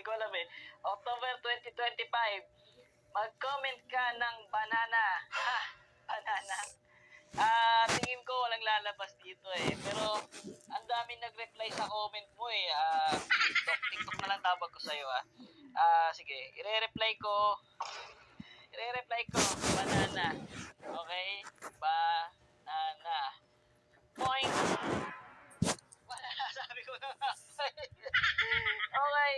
ko alam eh. October 2025. Mag-comment ka ng banana. Ha? Banana. Tingin ko walang lalabas dito eh. Pero ang daming nag-reply sa comment mo eh. TikTok na lang tawag ko sa'yo sige, ire-reply ko, banana. Okay? Banana. Point. Wala, sabi ko na nga. Okay.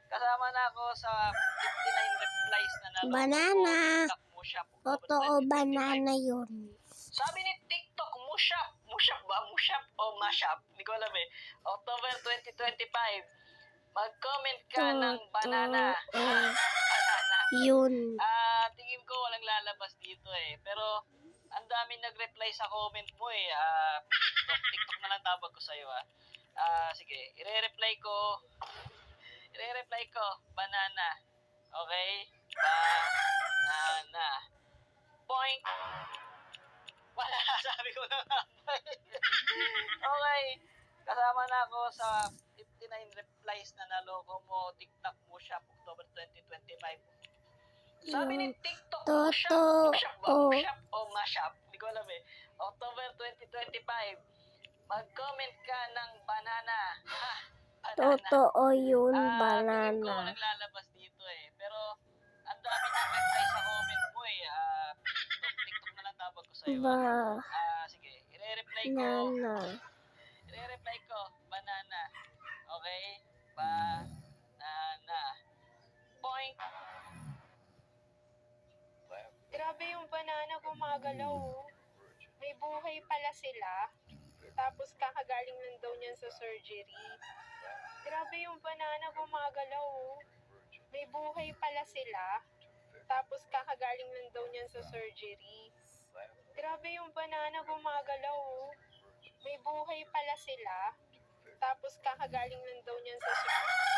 Kasama na ako sa 59 replies na naloko. Banana. TikTok Mushap. Totoo, banana yun. Sabi ni TikTok, Mushap. Mushap ba? Mushap o Mashap? Hindi ko alam eh. October 2025. Mag-comment ka ng banana. Banana. Yun. Tingin ko walang lalabas dito eh. Pero ang daming nag-reply sa comment mo eh. TikTok na lang tawag ko sa'yo sige, ire-reply ko, banana. Okay? Banana. Point. Wala, sabi ko na nga. Okay. Kasama na ako sa 59 replies na naloko mo. TikTok mo siya, October 2025. Sabi ni TikTok, Mushap ba? Mushap o Mashap? Hindi ko alam eh. October 2025. Mag-comment ka ng banana. Ha? Banana. Totoo yun, Tingin ko banana. walang lalabas dito eh. Pero ang dami nag-reply sa comment mo eh. TikTok na lang tawag ko sa'yo sige, ire-reply ko, banana. Okay? Banana. Point. Grabe yung banana gumagalaw. May buhay pala sila. Tapos kakagaling lang daw niyan sa surgery. Grabe yung banana gumagalaw. May buhay pala sila. Tapos kakagaling lang daw niyan sa surgery. Grabe yung banana gumagalaw. May buhay pala sila. Tapos kakagaling lang daw niyan sa surgery.